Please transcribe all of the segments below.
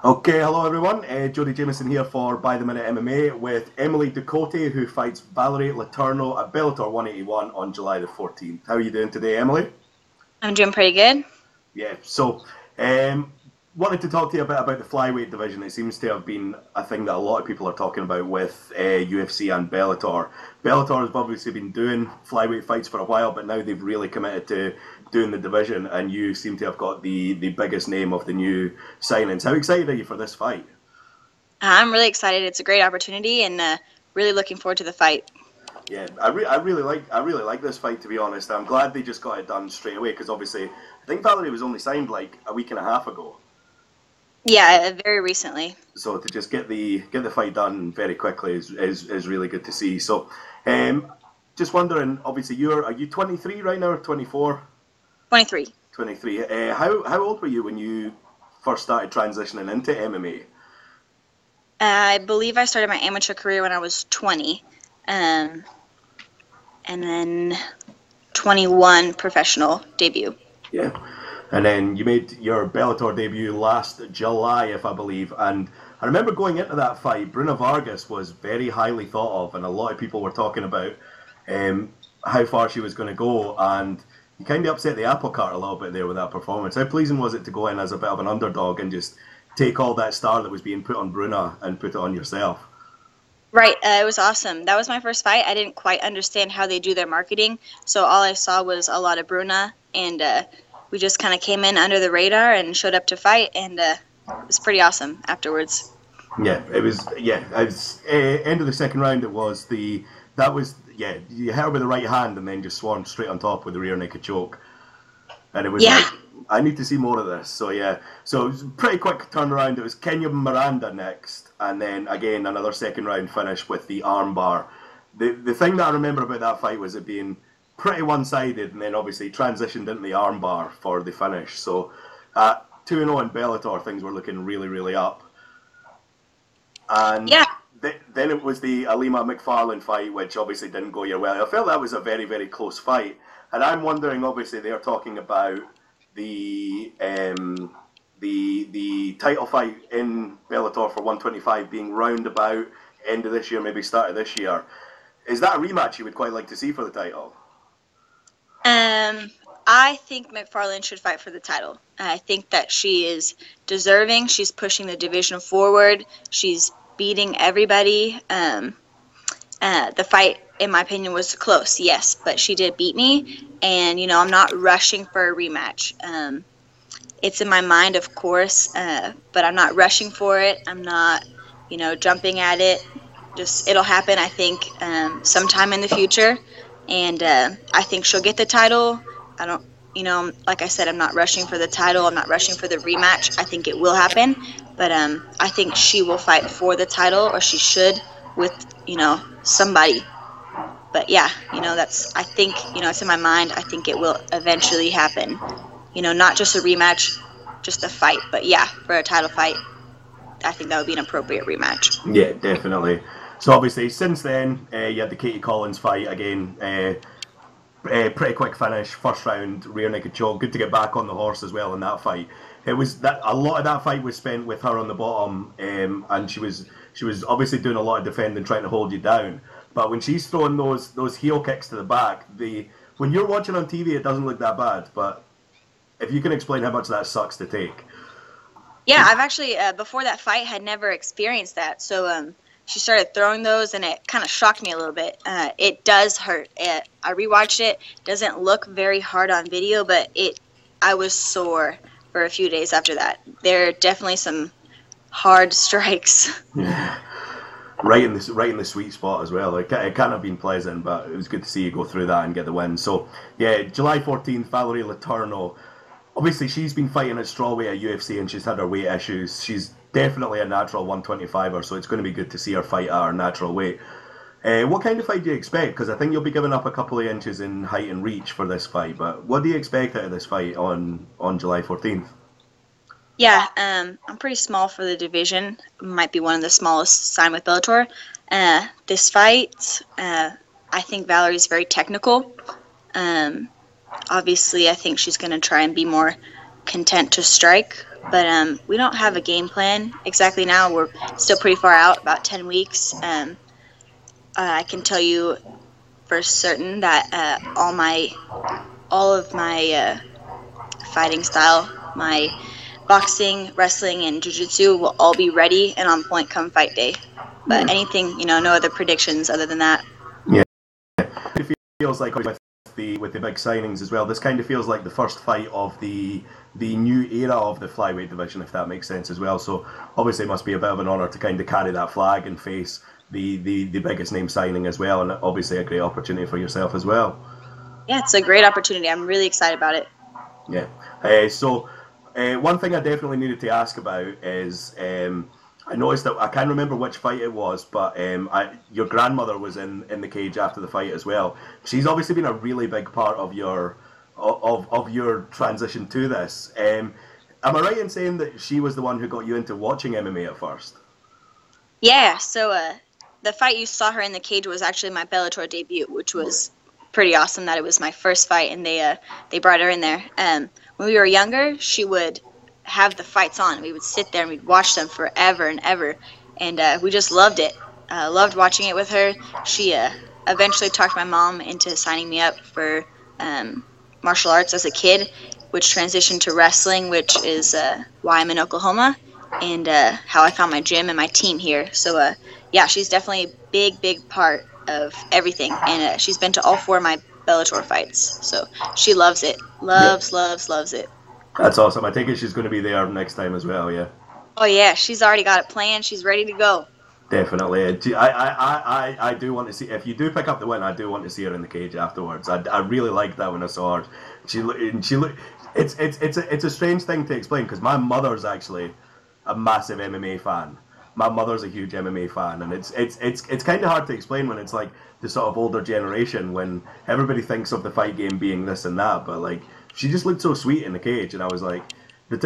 Okay, hello everyone. Jody Jameson here for By the Minute MMA with Emily Ducote, who fights Valerie Letourneau at Bellator 181 on July the 14th. How are you doing today, Emily? I'm doing pretty good. Yeah, so um, wanted to talk to you a bit about the flyweight division. It seems to have been a thing that a lot of people are talking about with UFC and Bellator. Bellator has obviously been doing flyweight fights for a while, but now they've really committed to doing the division, and you seem to have got the biggest name of the new signings. How excited are you for this fight? I'm really excited. It's a great opportunity and really looking forward to the fight. Yeah, I really like this fight, to be honest. I'm glad they just got it done straight away because obviously I think Valerie was only signed like a week and a half ago. Yeah, very recently. So to just get the fight done very quickly is really good to see. So, just wondering, obviously are you 23 right now or 24? 23. 23. How old were you when you first started transitioning into MMA? I believe I started my amateur career when I was 20, and then 21 professional debut. Yeah. And then you made your Bellator debut last July, if I believe. And I remember going into that fight, Bruna Vargas was very highly thought of, and a lot of people were talking about how far she was going to go. And you kind of upset the apple cart a little bit there with that performance. How pleasing was it to go in as a bit of an underdog and just take all that star that was being put on Bruna and put it on yourself? Right, it was awesome. That was my first fight. I didn't quite understand how they do their marketing, so all I saw was a lot of Bruna, and we just kind of came in under the radar and showed up to fight, and it was pretty awesome afterwards. Yeah, it was. Yeah, it was, end of the second round. It was the that was yeah. You hit her with the right hand and then just swarmed straight on top with the rear naked choke, and it was Yeah, like I need to see more of this. So yeah, so it was a pretty quick turnaround. It was Kenya Miranda next, and then again another second round finish with the armbar. The thing that I remember about that fight was it being pretty one sided, and then obviously transitioned into the armbar for the finish. So at 2-0 in Bellator, things were looking really up. And yeah. then it was the Alamo McFarland fight, which obviously didn't go your way. I felt that was a very close fight, and I'm wondering. Obviously, they're talking about the the title fight in Bellator for 125 being roundabout end of this year, maybe start of this year. Is that a rematch you would quite like to see for the title? Um, I think McFarland should fight for the title. I think that she is deserving. She's pushing the division forward. She's beating everybody. The fight, in my opinion, was close, yes, but she did beat me. And, I'm not rushing for a rematch. It's in my mind, of course, but I'm not rushing for it. I'm not, jumping at it. Just it'll happen, I think, sometime in the future. And I think she'll get the title. I don't, like I said, I'm not rushing for the title. I'm not rushing for the rematch. I think it will happen. But I think she will fight for the title, or she should, with, somebody. But yeah, I think, it's in my mind. I think it will eventually happen. Not just a rematch, just a fight. But yeah, for a title fight, I think that would be an appropriate rematch. Yeah, definitely. So obviously, since then, you had the Katie Collins fight again. Pretty quick finish, first round, rear naked choke. Good to get back on the horse as well in that fight. It was that a lot of that fight was spent with her on the bottom, and she was obviously doing a lot of defending, trying to hold you down. But when she's throwing those heel kicks to the back, when you're watching on TV, it doesn't look that bad. But if you can explain how much that sucks to take. Yeah, I've actually, before that fight, had never experienced that. So she started throwing those, and it kind of shocked me a little bit. It does hurt. I rewatched it. Doesn't look very hard on video, but I was sore for a few days after that. There are definitely some hard strikes. Yeah. Right in the sweet spot as well. It can't have been pleasant, but it was good to see you go through that and get the win. So yeah, July 14th, Valerie Letourneau. Obviously, she's been fighting at strawweight at UFC and she's had her weight issues. She's definitely a natural 125er, so it's going to be good to see her fight at her natural weight. What kind of fight do you expect? Because I think you'll be giving up a couple of inches in height and reach for this fight, but what do you expect out of this fight on July 14th? Yeah, I'm pretty small for the division. Might be one of the smallest signed with Bellator. This fight, I think Valerie's very technical. Obviously, I think she's going to try and be more content to strike But we don't have a game plan exactly now. We're still pretty far out, about 10 weeks. I can tell you for certain that all of my fighting style, my boxing, wrestling, and jiu-jitsu will all be ready and on point come fight day. But anything, no other predictions other than that. Yeah. It feels like with the big signings as well, this kind of feels like the first fight of the new era of the flyweight division, if that makes sense as well. So obviously it must be a bit of an honour to kind of carry that flag and face the biggest name signing as well, and obviously a great opportunity for yourself as well. Yeah, it's a great opportunity. I'm really excited about it. Yeah. So one thing I definitely needed to ask about is I noticed that I can't remember which fight it was, but your grandmother was in the cage after the fight as well. She's obviously been a really big part of your transition to this. Am I right in saying that she was the one who got you into watching MMA at first? Yeah. So the fight you saw her in the cage was actually my Bellator debut, which was pretty awesome. That it was my first fight, and they brought her in there. When we were younger, she would have the fights on. We would sit there and we'd watch them forever and ever, and we just loved it. Loved watching it with her. She eventually talked my mom into signing me up for martial arts as a kid, which transitioned to wrestling, which is why I'm in Oklahoma, and how I found my gym and my team here. So yeah, she's definitely a big part of everything, and she's been to all 4 of my Bellator fights, so she loves it. Loves it. That's awesome. I take it she's going to be there next time as well, yeah? Oh yeah, she's already got it planned. She's ready to go. Definitely. I do want to see, if you do pick up the win, I do want to see her in the cage afterwards. I really liked that when I saw her. It's a strange thing to explain, because my mother's actually a massive MMA fan. My mother's a huge MMA fan, and it's kind of hard to explain when it's like the sort of older generation, when everybody thinks of the fight game being this and that, but like she just looked so sweet in the cage, and I was like, the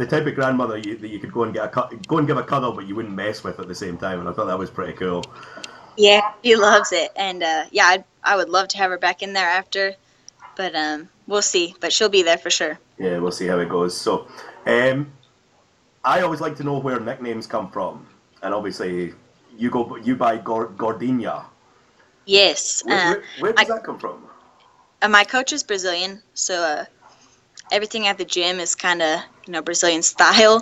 type of grandmother that you could go and give a cuddle, but you wouldn't mess with at the same time, and I thought that was pretty cool. Yeah, she loves it, and yeah, I would love to have her back in there after, but we'll see. But she'll be there for sure. Yeah, we'll see how it goes. So, I always like to know where nicknames come from, and obviously you buy Gordinha. Yes. Where does that come from? My coach is Brazilian, so everything at the gym is kind of Brazilian style.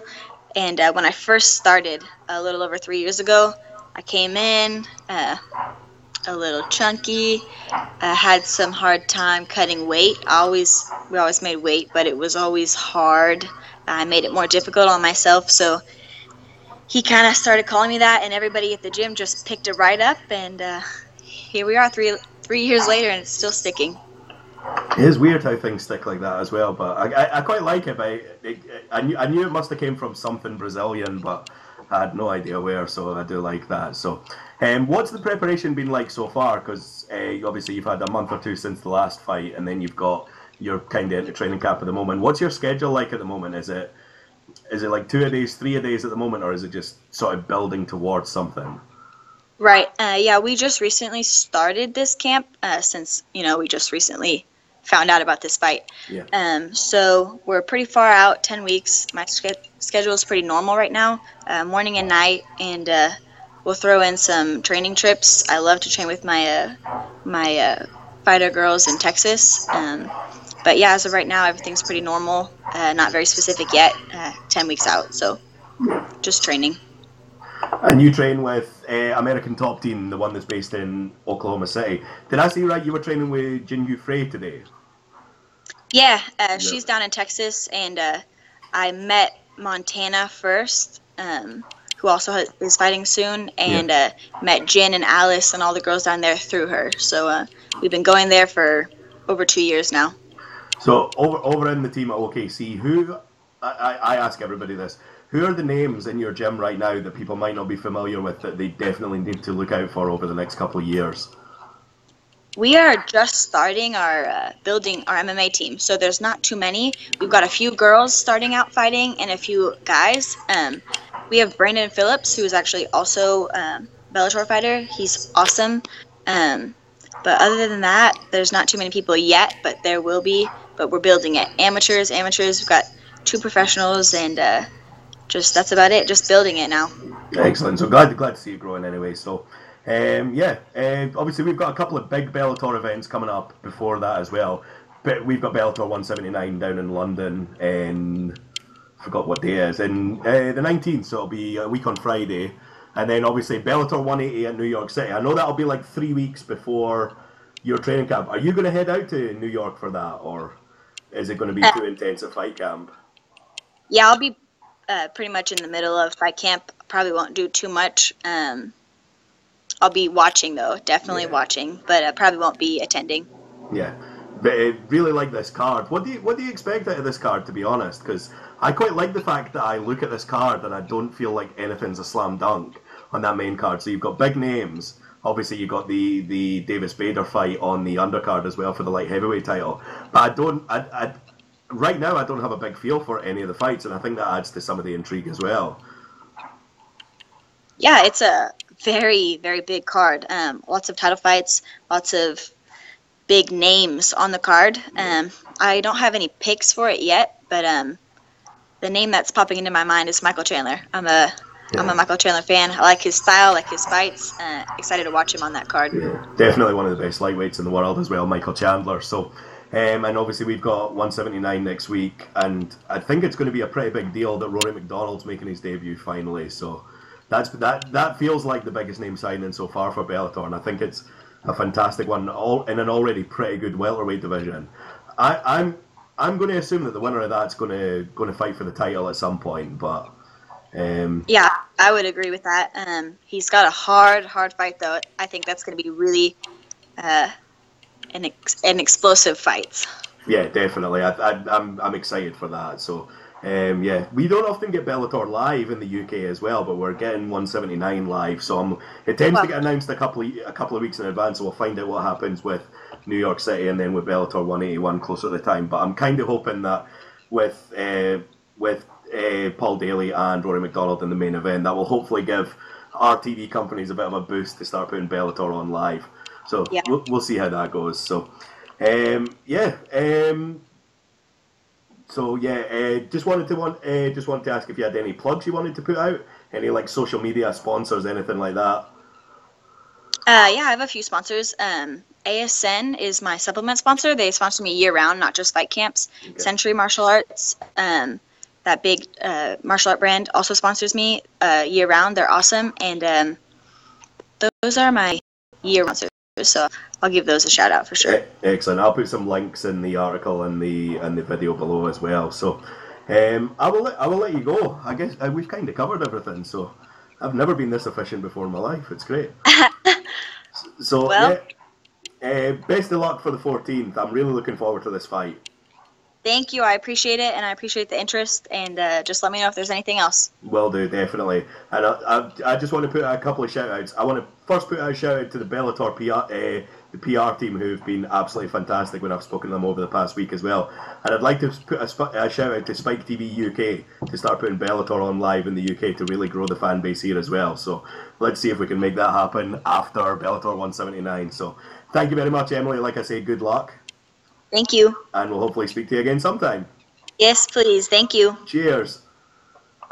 And when I first started a little over 3 years ago, I came in a little chunky. I had some hard time cutting weight. We always made weight, but it was always hard. I made it more difficult on myself, so he kind of started calling me that, and everybody at the gym just picked it right up, and here we are 3 years later, and it's still sticking. It is weird how things stick like that as well, but I quite like it. I knew it must have came from something Brazilian, but I had no idea where, so I do like that. So, what's the preparation been like so far? Because obviously you've had a month or 2 since the last fight, and then you're kind of into training camp at the moment. What's your schedule like at the moment? Is it like 2 a days, 3 a days at the moment, or is it just sort of building towards something? Right. Yeah, we just recently started this camp since we just recently found out about this fight. Yeah. So we're pretty far out, 10 weeks. My schedule is pretty normal right now, morning and night, and we'll throw in some training trips. I love to train with my fighter girls in Texas. But yeah, as of right now, everything's pretty normal, not very specific yet, 10 weeks out, so just training. And you train with American Top Team, the one that's based in Oklahoma City. Did I see right you were training with Jinyu Frey today? Yeah, she's down in Texas, and I met Montana first, who also is fighting soon, and met Jen and Alice and all the girls down there through her. So we've been going there for over 2 years now. So over in the team at OKC, who I ask everybody this: who are the names in your gym right now that people might not be familiar with that they definitely need to look out for over the next couple of years? We are just starting our building our MMA team, so there's not too many. We've got a few girls starting out fighting and a few guys. We have Brandon Phillips, who is actually also Bellator fighter. He's awesome. But other than that, there's not too many people yet, but there will be. But we're building it. Amateurs. We've got 2 professionals, and just that's about it. Just building it now. Excellent. So glad to see it growing anyway. So, obviously we've got a couple of big Bellator events coming up before that as well. But we've got Bellator 179 down in London, and I forgot what day it is, and the 19th. So it'll be a week on Friday, and then obviously Bellator 180 at New York City. I know that'll be like 3 weeks before your training camp. Are you going to head out to New York for that, or is it going to be too intense a fight camp? Yeah, I'll be pretty much in the middle of fight camp. Probably won't do too much. I'll be watching though, definitely watching, but probably won't be attending. Yeah, but I really like this card. What do you expect out of this card, to be honest? Because I quite like the fact that I look at this card and I don't feel like anything's a slam dunk on that main card. So you've got big names. Obviously, you got the Davis Bader fight on the undercard as well for the light heavyweight title. But right now I don't have a big feel for any of the fights, and I think that adds to some of the intrigue as well. Yeah, it's a very, very big card. Lots of title fights, lots of big names on the card. I don't have any picks for it yet, but the name that's popping into my mind is Michael Chandler. I'm a Michael Chandler fan. I like his style, I like his fights. Excited to watch him on that card. Yeah, definitely one of the best lightweights in the world as well, Michael Chandler. So, and obviously we've got 179 next week, and I think it's going to be a pretty big deal that Rory McDonald's making his debut finally. So that feels like the biggest name signing so far for Bellator, and I think it's a fantastic one, all in an already pretty good welterweight division. I'm going to assume that the winner of that's going to fight for the title at some point, but. Yeah, I would agree with that. He's got a hard fight though. I think that's going to be really an explosive fight. Yeah, definitely. I'm excited for that. So, we don't often get Bellator live in the UK as well, but we're getting 179 live. So it tends to get announced a couple of weeks in advance. So we'll find out what happens with New York City and then with Bellator 181 closer to the time. But I'm kind of hoping that with Paul Daly and Rory McDonald in the main event, that will hopefully give our TV companies a bit of a boost to start putting Bellator on live. So we'll see how that goes. So just wanted to ask if you had any plugs you wanted to put out, any like social media sponsors, anything like that. I have a few sponsors. ASN is my supplement sponsor. They sponsor me year round, not just fight camps. Okay. Century Martial Arts, that big martial art brand, also sponsors me year round. They're awesome, and those are my year round sponsors. So I'll give those a shout out for sure. Excellent. I'll put some links in the article and the video below as well. So I will let you go. I guess we've kind of covered everything. So I've never been this efficient before in my life. It's great. So best of luck for the 14th. I'm really looking forward to this fight. Thank you. I appreciate it, and I appreciate the interest. And just let me know if there's anything else. Will do, definitely. And I just want to put out a couple of shout-outs. I want to first put out a shout-out to the Bellator the PR team, who've been absolutely fantastic when I've spoken to them over the past week as well. And I'd like to put a shout-out to Spike TV UK to start putting Bellator on live in the UK to really grow the fan base here as well. So let's see if we can make that happen after Bellator 179. So thank you very much, Emily. Like I say, good luck. Thank you. And we'll hopefully speak to you again sometime. Yes, please. Thank you. Cheers.